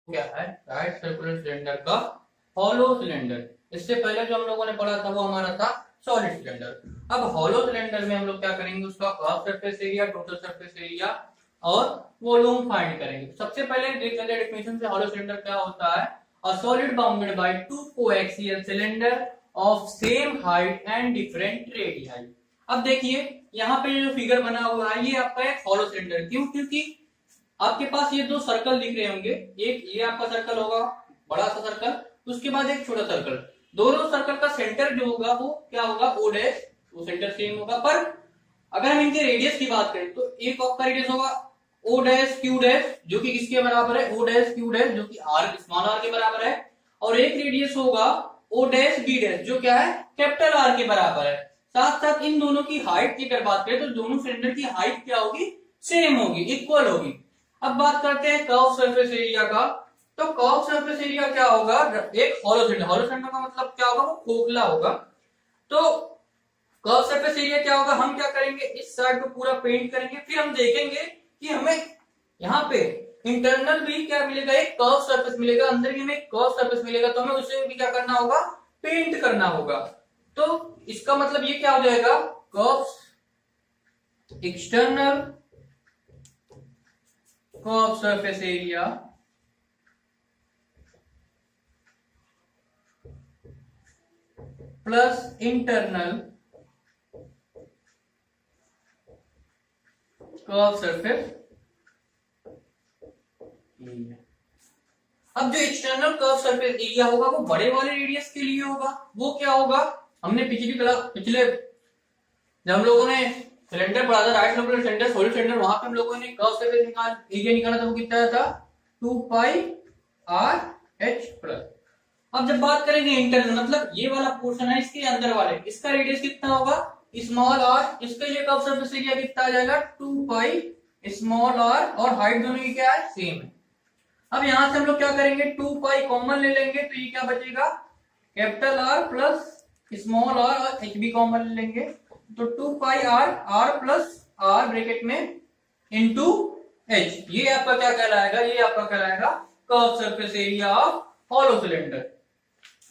क्या है right circular cylinder का हॉलो सिलेंडर। इससे पहले जो हम लोगों ने पढ़ा था वो हमारा था सॉलिड सिलेंडर। अब हॉलो सिलेंडर में हम लोग क्या करेंगे, उसका cross surface area, total surface area और वॉल्यूम फाइंड करेंगे। सबसे पहले देख लेते हैं डेफिनेशन से हॉलो सिलेंडर क्या होता है। A solid bounded by two coaxial cylinder of same height and different radii. अब देखिए यहाँ पे जो फिगर बना हुआ है ये आपका एक हॉलो सिलेंडर, क्यों? क्योंकि आपके पास ये दो सर्कल दिख रहे होंगे, एक ये आपका सर्कल होगा बड़ा सा सर्कल, उसके बाद एक छोटा सर्कल। दोनों सर्कल का सेंटर जो होगा वो क्या होगा, ओ डैश, वो सेंटर सेम होगा। पर अगर हम इनके रेडियस की बात करें तो एक आपका रेडियस होगा ओ डैश क्यू डैश जो कि किसके बराबर है, ओ डैश क्यू डैश जो कि आर स्मॉल आर के बराबर है, और एक रेडियस होगा ओ डैश बी डैश जो क्या है कैपिटल आर के बराबर है। साथ साथ इन दोनों की हाइट की अगर बात करें तो दोनों सिलेंडर की हाइट क्या होगी, सेम होगी, इक्वल होगी। अब बात करते हैं कर्व सरफेस एरिया का। तो कर्व सरफेस एरिया क्या होगा, एक हॉलो सिलेंडर, हॉलो सिलेंडर का मतलब क्या होगा, वो खोखला होगा। तो कर्व सरफेस एरिया क्या होगा, हम क्या करेंगे इस साइड को पूरा पेंट करेंगे, फिर हम देखेंगे कि हमें यहाँ पे इंटरनल भी क्या मिलेगा, एक कर्व सरफेस मिलेगा, अंदर भी हमें कर्व सरफेस मिलेगा, तो हमें उसे भी क्या करना होगा, पेंट करना होगा। तो इसका मतलब ये क्या हो जाएगा, curve external curve surface area plus internal curve surface area. अब जो एक्सटर्नल कर्व सरफेस एरिया होगा वो बड़े वाले रेडियस के लिए होगा। वो क्या होगा, हमने पिछले जब हम लोगों ने सिलेंडर पढ़ा था, right circular cylinder, solid cylinder, वहां पे हम लोगों ने कर्व सरफेस एरिया निकाला था, वो कितना था 2 पाई आर एच प्लस। अब जब बात करेंगे इंटरनल, मतलब ये वाला पोर्शन है इसके अंदर वाले, इसका रेडियस कितना होगा स्मॉल आर, इसके लिए कर्व सरफेस एरिया कितना आ जाएगा 2 पाई स्मॉल आर, और हाइट दोनों की क्या है, सेम है। अब यहां से हम लोग क्या करेंगे, 2 पाई कॉमन ले लेंगे, तो ये क्या बचेगा capital R plus small R, और एच भी कॉमन ले लेंगे, तो 2 pi R, R plus R bracket में इंटू एच। ये आपका क्या कहलाएगा, ये आपका कहलाएगा curve surface area of hollow cylinder.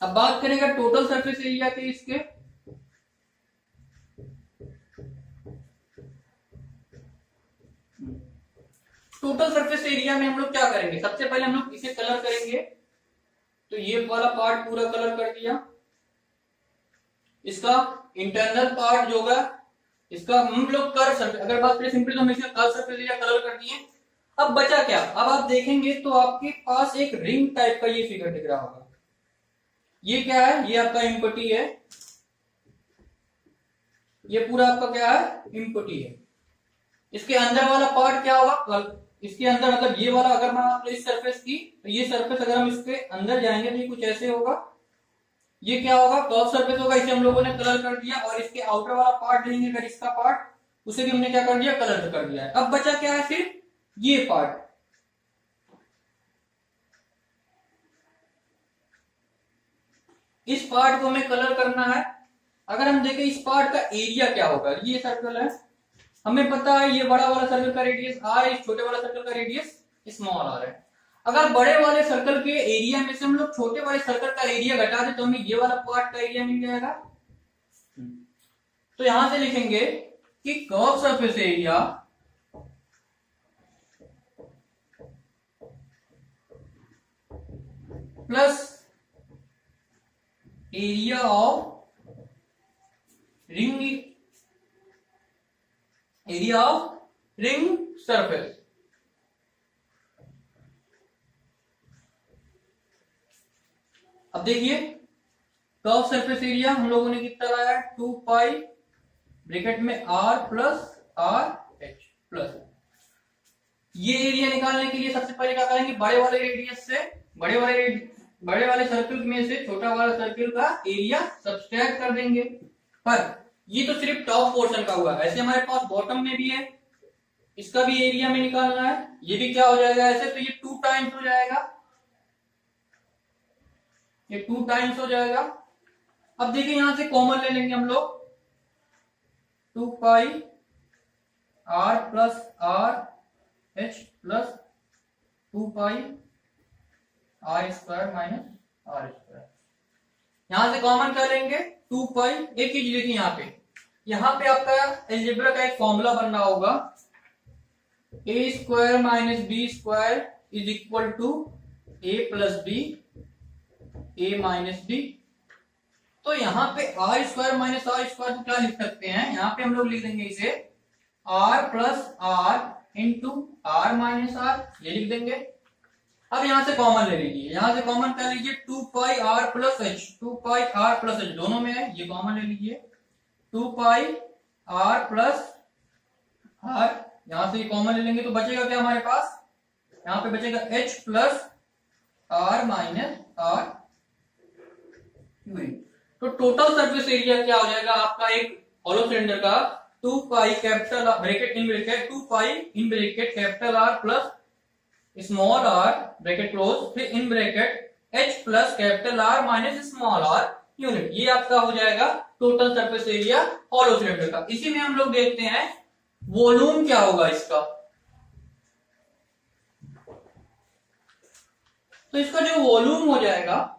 अब बात करेंगे टोटल सरफेस एरिया के, इसके टोटल सरफेस एरिया में हम लोग क्या करेंगे, सबसे पहले हम लोग इसे कलर करेंगे। तो ये वाला पार्ट पूरा कलर कर दिया, इसका इंटरनल पार्ट जो होगा इसका हम लोग कर्व सरफेस, अगर बात करें सिंपली तो हम इसका कर्व सरफेस एरिया कलर कर दिए। अब बचा क्या, अब आप देखेंगे तो आपके पास एक रिंग टाइप का ये फिगर दिख रहा होगा। ये क्या है, ये आपका इम्पटी है, ये पूरा आपका क्या है इम्पटी है। इसके अंदर वाला पार्ट क्या होगा, इसके अंदर मतलब ये वाला, अगर मान लो इस सरफेस की, तो ये सरफेस अगर हम इसके अंदर जाएंगे तो ये कुछ ऐसे होगा। ये क्या होगा, कर्व सरफेस होगा, इसे हम लोगों ने कलर कर दिया। और इसके आउटर वाला पार्ट लेंगे अगर इसका पार्ट, उसे भी हमने क्या कर दिया, कलर कर दिया है। अब बचा क्या है, सिर्फ ये पार्ट। इस पार्ट को हमें कलर करना है। अगर हम देखें इस पार्ट का एरिया क्या होगा, ये सर्कल है, हमें पता है ये बड़ा वाला सर्कल का रेडियस आर है, इस छोटे वाला सर्कल का रेडियस स्मॉल आर है। अगर बड़े वाले सर्कल के एरिया में से हम लोग छोटे वाले सर्कल का एरिया घटा दे तो हमें ये वाला पार्ट का एरिया मिल जाएगा। तो यहां से लिखेंगे कि curve surface area plus area of ring, area of ring surface. अब देखिए कर्व सरफेस एरिया हम लोगों ने कितना लाया, 2 पाई ब्रैकेट में R plus R H plus. ये एरिया निकालने के लिए सबसे पहले क्या करेंगे, बड़े वाले रेडियस से बड़े वाले सर्कल में से छोटा वाला सर्कल का एरिया सब्सट्रैक्ट कर देंगे। पर ये तो सिर्फ टॉप पोर्शन का हुआ, ऐसे हमारे पास बॉटम में भी है, इसका भी एरिया में निकालना है। ये भी क्या हो जाएगा ऐसे, तो ये 2 टाइम्स हो जाएगा, ये 2 टाइम्स हो जाएगा। अब देखिए यहां से कॉमन ले लेंगे हम लोग, 2 pi are plus R H plus 2 pi are square minus are square. यहां से कॉमन क्या लेंगे 2 पाई। एक चीज देखिए यहाँ पे आपका अलजेब्रा का एक फॉर्मूला बनना होगा, a square minus b square is equal to a plus b a minus b. तो यहाँ पे r square minus are square को क्या लिख सकते हैं, यहाँ पे हम लोग लिख देंगे इसे R plus R into R minus R, ये लिख देंगे। अब यहां से कॉमन ले लीजिए, यहां से कॉमन कर लीजिए 2 pi are plus h, 2 pi are plus h दोनों में है, ये कॉमन ले लीजिए 2 पाई आर प्लस आर। यहां से कॉमन ले लेंगे तो बचेगा क्या हमारे पास, यहां पे बचेगा h plus r minus r. तो टोटल सरफेस एरिया क्या हो जाएगा आपका एक हॉलो सिलेंडर का 2 pi capital bracket in bracket 2 pi in bracket capital R plus small r bracket close, फिर in bracket h plus capital R minus small r unit. ये आपका हो जाएगा total surface area hollow cylinder का। इसी में हम लोग देखते हैं वॉल्यूम क्या होगा इसका। तो इसका जो वॉल्यूम हो जाएगा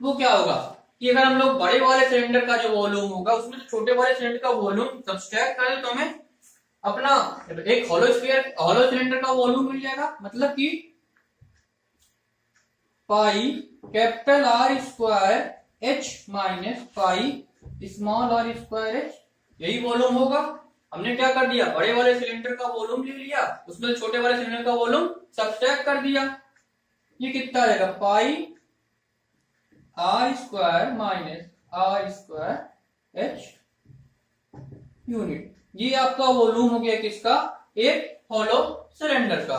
वो क्या होगा कि अगर हम लोग बड़े वाले सिलेंडर का जो वॉल्यूम होगा उसमें तो छोटे वाले सिलेंडर का वॉल्यूम सब्सट्रैक्ट करें तो हमें अपना एक हॉलो सिलेंडर का वॉल्यूम मिल जाएगा, मतलब कि pi capital R square H minus pi small R square H, यही वॉल्यूम होगा। हमने क्या कर दिया, बड़े वाले सिलेंडर का वॉल्यूम ले लिया, उसमें छोटे वाले सिलेंडर का वॉल्यूम सब्सट्रैक्ट कर दिया। ये कितना रहेगा pi are square minus are square h unit. ये आपका वॉल्यूम हो गया किसका, एक हॉलो सिलेंडर का।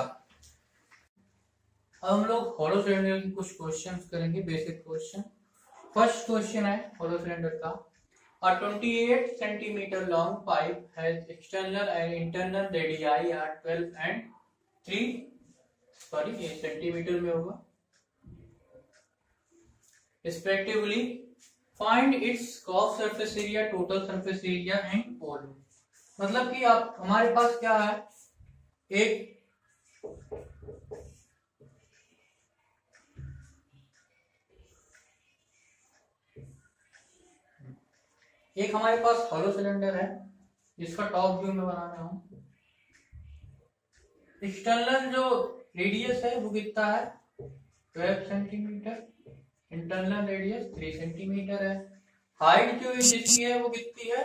अब हम लोग हॉलो सिलेंडर की कुछ क्वेश्चंस करेंगे, बेसिक क्वेश्चन। फर्स्ट क्वेश्चन है हॉलो सिलेंडर का, a 28 centimeter long pipe has external and internal radii are 12 and 3 sorry ये सेंटीमीटर में होगा respectively. Find its curved surface area, total surface area and volume। मतलब कि आप हमारे पास क्या है, एक हमारे पास हॉलो सिलेंडर है जिसका टॉप व्यू में बना रहा हूं। एक्सटर्नल जो रेडियस है वो कितना है 12 सेंटीमीटर, इंटरनल रेडियस 3 सेंटीमीटर है। हाइट जो जिसकी है वो कितनी है,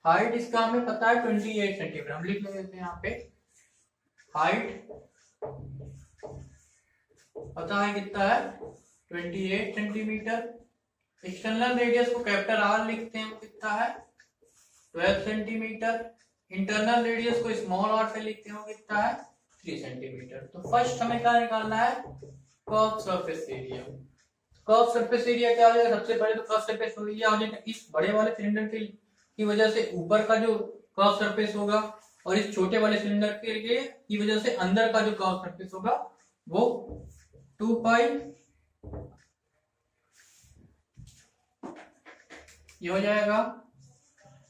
हाइट इसका हमें पता है 28 सेंटीमीटर, हम लिख लेते हैं यहाँ पे हाइट पता है कितना है 28 सेंटीमीटर। एक्सटर्नल रेडियस को कैपिटल आर लिखते हैं, वो कितना है 12 सेंटीमीटर। इंटरनल रेडियस को स्मॉल आर से लिखते हैं, वो कितना है 3 सेंटीमीटर। तो फर्स्ट हमें क्या निकालना है, curve surface area. Curve surface area क्या हो जाएगा, सबसे पहले तो कर्व सरफेस एरिया हो जाएगा इस बड़े वाले सिलेंडर की वजह से ऊपर का जो कर्व सरफेस होगा, और इस छोटे वाले सिलेंडर के लिए की वजह से अंदर का जो कर्व सरफेस होगा वो 2 पाई ये हो जाएगा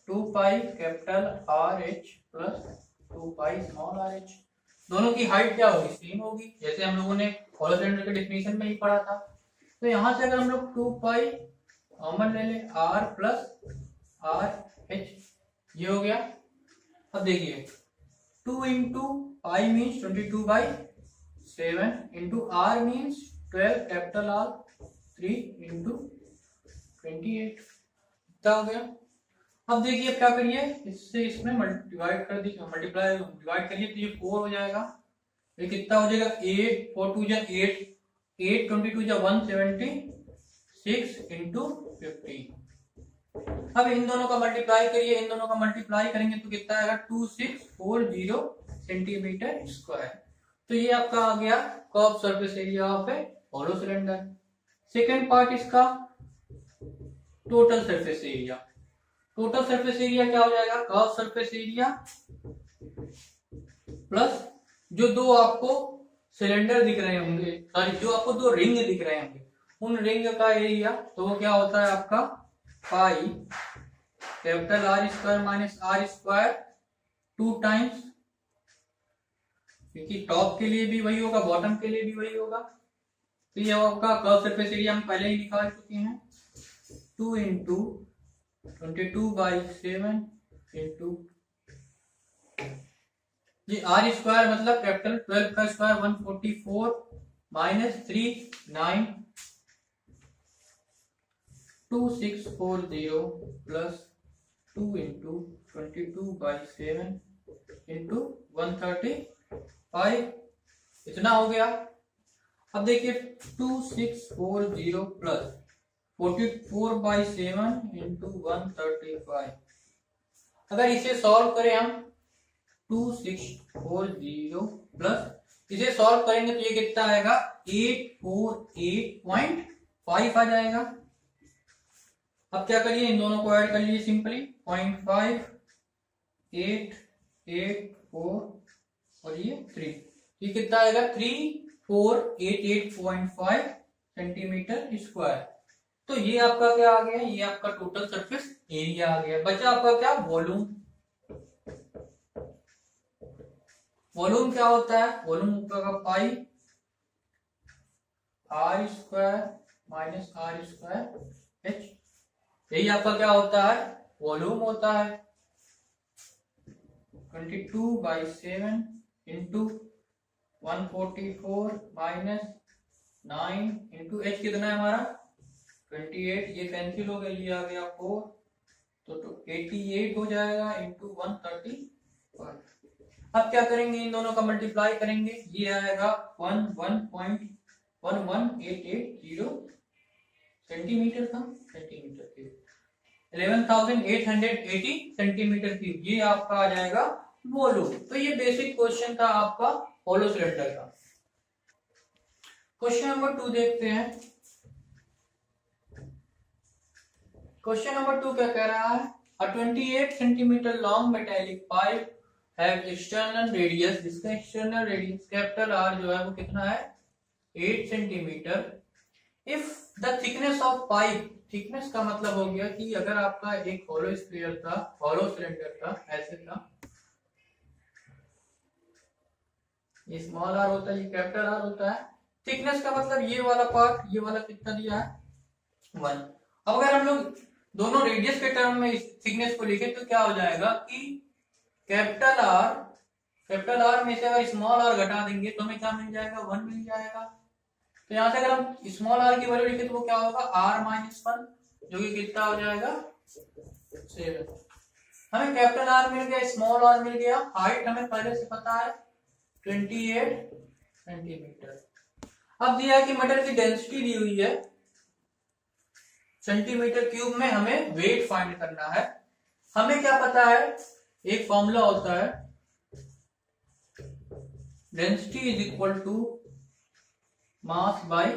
2 pi capital are H plus 2 pi small R H. दोनों की हाइट क्या होगी, सेम होगी, जैसे हम लोगों ने हॉलो सिलेंडर के डेफिनेशन में ही पढ़ा था। तो यहां से अगर हम लोग 2 पाई कॉमन ले लें, आर प्लस आर एच, ये हो गया। अब देखिए 2 into pi means 22/7 into R means 12 capital R 3 into 28 हो गया। अब देखिए क्या करिए, इससे इसमें डिवाइड कर दीजिए, मल्टीप्लाई डिवाइड करिए तो ये 4 हो जाएगा। ये कितना हो जाएगा 8 4 2 8 8 22 176 इंटू 50। अब इन दोनों का मल्टीप्लाई करिए, इन दोनों का मल्टीप्लाई करेंगे तो कितना आएगा 2640 सेंटीमीटर स्क्वायर। तो ये आपका आ गया curve surface area of a hollow cylinder. Second part इसका total surface area. Total surface area क्या हो जाएगा, कर्व सरफेस एरिया प्लस जो दो आपको सिलेंडर दिख रहे होंगे, सॉरी जो आपको दो रिंग दिख रहे होंगे, उन रिंग का एरिया, तो वो क्या होता है आपका pi capital R square minus are square 2 times क्योंकि टॉप के लिए भी वही होगा, बॉटम के लिए भी वही होगा। तो ये आपका कर्व सरफेस एरिया हम पहले ही निकाल चुके हैं, 2 इंटू 22/7 इंटू ये आर स्क्वायर मतलब कैपिटल 12 का square 144 minus 392,640 plus 2 into 22/7 into 135, इतना हो गया। अब देखिए 2640 प्लस 44/7 इंटू 135, अगर इसे सॉल्व करें हम 2640 प्लस इसे सॉल्व करेंगे तो ये कितना आएगा 848.5 आ जाएगा। अब क्या करिए, इन दोनों को ऐड कर लीजिए सिंपली, 0.5 8 8 4 और ये 3, ये कितना आएगा 3488.5 सेंटीमीटर स्क्वायर। तो ये आपका क्या आ गया, ये आपका टोटल सरफेस एरिया आ गया। बचा आपका क्या, वॉल्यूम। वॉल्यूम क्या होता है, वॉल्यूम का pi are square minus are square H, यही आपका क्या होता है, वॉल्यूम होता है। 22/7 इंटू 144 माइनस 9 इंटू एच कितना है हमारा 28, ये कैंसिल हो गया, ये आ गया 4, तो 88 हो जाएगा इंटू 135। अब क्या करेंगे, इन दोनों का मल्टीप्लाई करेंगे, ये आएगा 11.11880 सेंटीमीटर का, सेंटीमीटर क्यूब 11,880 सेंटीमीटर क्यूब, ये आपका आ जाएगा वॉल्यूम। तो ये बेसिक क्वेश्चन था आपका हॉलो सिलेंडर का। क्वेश्चन नंबर 2 देखते हैं। क्वेश्चन नंबर 2 क्या कह रहा है, अ 28 centimetre long metallic pipe have external radius, जिसका एक्सटर्नल रेडियस कैपिटल आर जो है वो कितना है 8 centimetre. If the thickness of pipe, thickness का मतलब हो गया कि अगर आपका एक हॉलो स्फीयर था, हॉलो सिलेंडर था, ऐसे था, ये स्मॉल आर होता है, ये कैपिटल आर होता है। थिकनेस का मतलब ये वाला पार्ट, ये वाला कितना दिया है 1। अब अगर हम लोग दोनों रेडियस के टर्म में इस थिकनेस को लिखे तो क्या हो जाएगा कि कैपिटल आर में से अगर स्मॉल आर घटा देंगे तो हमें क्या मिल जाएगा 1 मिल जाएगा। तो यहां से अगर हम स्मॉल आर की वैल्यू लिखे तो वो क्या होगा r-1, जो कि कितना हो जाएगा 7। हमें कैपिटल आर मिल गया, स्मॉल आर मिल गया, हाइट हमें पहले से पता है 28 सेंटीमीटर। अब दिया है कि मेटल की डेंसिटी दी हुई है सेंटीमीटर क्यूब में, हमें वेट फाइंड करना है। हमें क्या पता है, एक फॉर्मूला होता है density is equal to mass by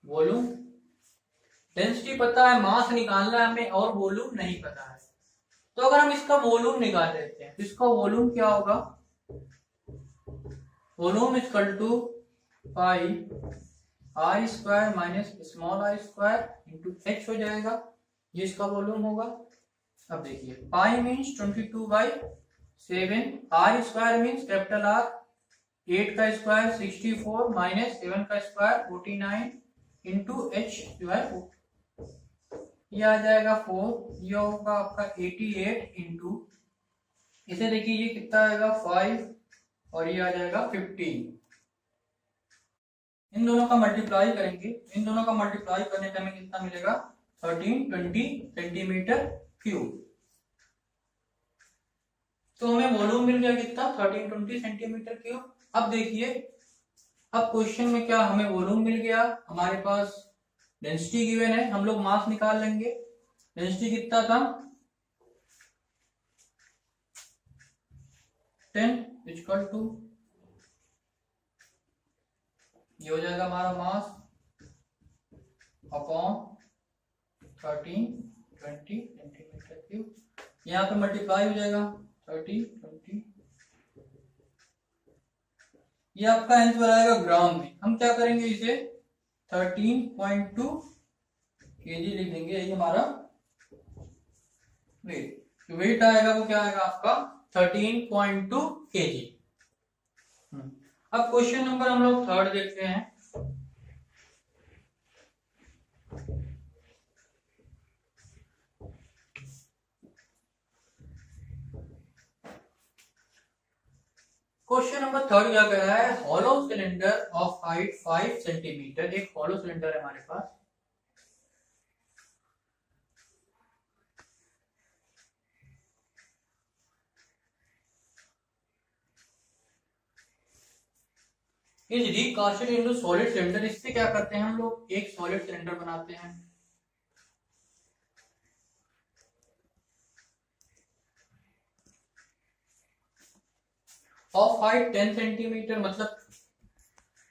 volume. Density पता है, मास निकालना है हमें और वॉल्यूम नहीं पता है। तो अगर हम इसका वॉल्यूम निकाल लेते हैं तो इसका वॉल्यूम क्या होगा, volume is equal to pi are square minus small R square into H हो जाएगा, ये इसका वॉल्यूम होगा। अब देखिए pi means 22/7, R square means capital R, 8 का स्क्वायर 64 माइनस 7 का स्क्वायर 49 इंटू एच जो है ये आ जाएगा 4, ये होगा आपका 88 इंटू, इसे देखिए ये कितना आएगा 5 और ये आ जाएगा 15। इन दोनों का मल्टीप्लाई करेंगे, इन दोनों का मल्टीप्लाई करने पे हमें कितना मिलेगा 1320 सेंटीमीटर क्यूब। तो हमें वॉल्यूम मिल गया कितना 1320 सेंटीमीटर क्यूब। अब देखिए, अब क्वेश्चन में क्या हमें वॉल्यूम मिल गया, हमारे पास डेंसिटी गिवन है, हम लोग मास निकाल लेंगे। डेंसिटी कितना था 10 इक्वल टू, ये हो जाएगा हमारा मास अपॉन 1320 सेंटीमीटर क्यूब, यहाँ पे मल्टीप्लाई हो जाएगा 1320, ये आपका आंसर आएगा ग्राम में। हम क्या करेंगे, इसे 13.2 kg लिख देंगे, यही हमारा वेट। जो वेट आएगा वो क्या आएगा आपका 13.2 kg। अब क्वेश्चन नंबर हम लोग थर्ड देखते हैं। क्वेश्चन नंबर थर्ड क्या कह रहा है, hollow cylinder of height 5 centimetre. एक हॉलो सिलेंडर है हमारे पास, इज रीकास्टेड इनटू सॉलिड सिलेंडर। इससे क्या करते हैं हम लोग, एक सॉलिड सिलेंडर बनाते हैं। ऑफ हाइट 10 सेंटीमीटर, मतलब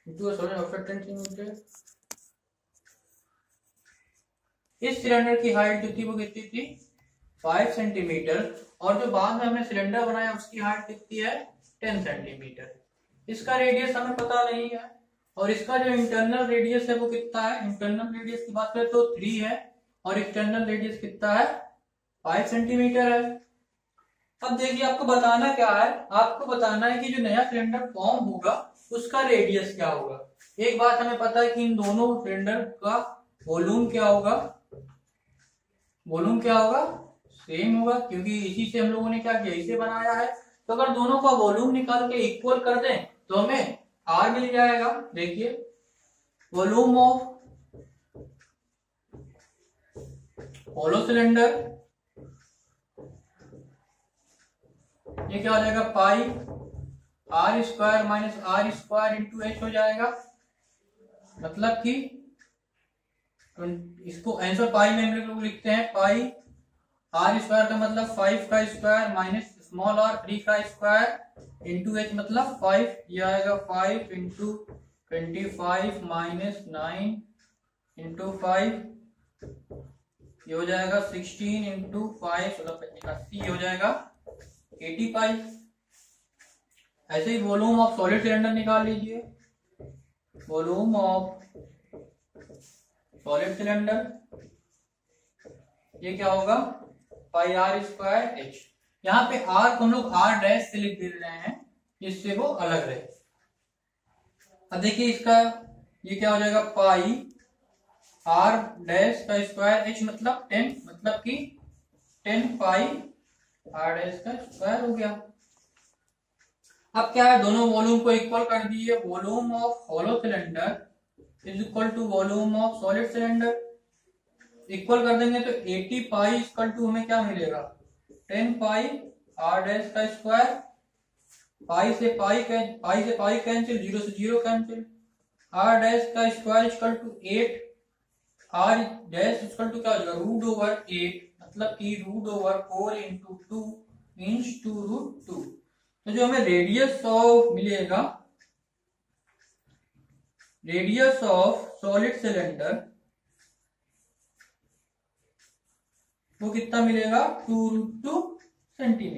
into a solid of 10 centimetre. इस सिलेंडर की हाइट जो थी वो कितनी थी, 5 सेंटीमीटर, और जो बाद में हमने सिलेंडर बनाया उसकी हाइट कितनी है, 10 सेंटीमीटर। इसका रेडियस हमें पता नहीं है, और इसका जो इंटरनल रेडियस है वो कितना है। इंटरनल रेडियस की बात करें तो 3 है, और एक्सटर्नल रेडियस कितना है, 5 सेंटीमीटर है। अब देखिए आपको बताना क्या है, आपको बताना है कि जो नया सिलेंडर फॉर्म होगा उसका रेडियस क्या होगा। एक बात हमें पता है कि इन दोनों सिलेंडर का वॉल्यूम क्या होगा, वॉल्यूम क्या होगा, सेम होगा, क्योंकि इसी से हम लोगों ने क्या किया, इसे बनाया है। तो अगर दोनों का वॉल्यूम निकाल के इक्वल कर दें तो हमें आर मिल जाएगा। देखिए वॉल्यूम ऑफ हॉलो सिलेंडर, ये क्या हो जाएगा, pi are square minus are square into H हो जाएगा। मतलब कि इसको आंसर पाई में हम लोग लिखते हैं, पाई आर स्क्वायर का मतलब 5 का स्क्वायर माइनस स्मॉल आर 3 का स्क्वायर इंटू एच मतलब 5, ये आएगा 5 इंटू 25 माइनस 9 इंटू 5, ये हो जाएगा 16 इंटू 5 मतलब 80 हो जाएगा 85। ऐसे ही वॉल्यूम ऑफ सॉलिड सिलेंडर निकाल लीजिए। वॉल्यूम ऑफ सॉलिड सिलेंडर ये क्या होगा, पाई आर स्क्वायर एच। यहाँ पे आर को हम लोग आर डैश से लिख दे रहे हैं जिससे वो अलग रहे। अब देखिए इसका ये क्या हो जाएगा, पाई आर डैश का स्क्वायर एच मतलब 10, मतलब कि 10 पाई आर डैश का स्क्वायर हो गया। अब क्या है, दोनों वॉल्यूम को इक्वल कर दिए। Volume of hollow cylinder is equal to volume of solid cylinder. Equal कर देंगे तो 80 पाई इक्वल टू हमें क्या मिलेगा, 10 पाई आर डैश का स्क्वायर। पाई से पाई कैंसिल, 0 से 0 कैंसिल। आर डैश का square equal to 8, R dash equal to क्या हो जाएगा, रूट ओवर 8 मतलब कि root over 4 into 2 means 2 root 2। तो जो हमें रेडियस ऑफ मिलेगा, रेडियस ऑफ सॉलिड सिलेंडर वो कितना मिलेगा, 2 रूट 2 सेंटीमीटर।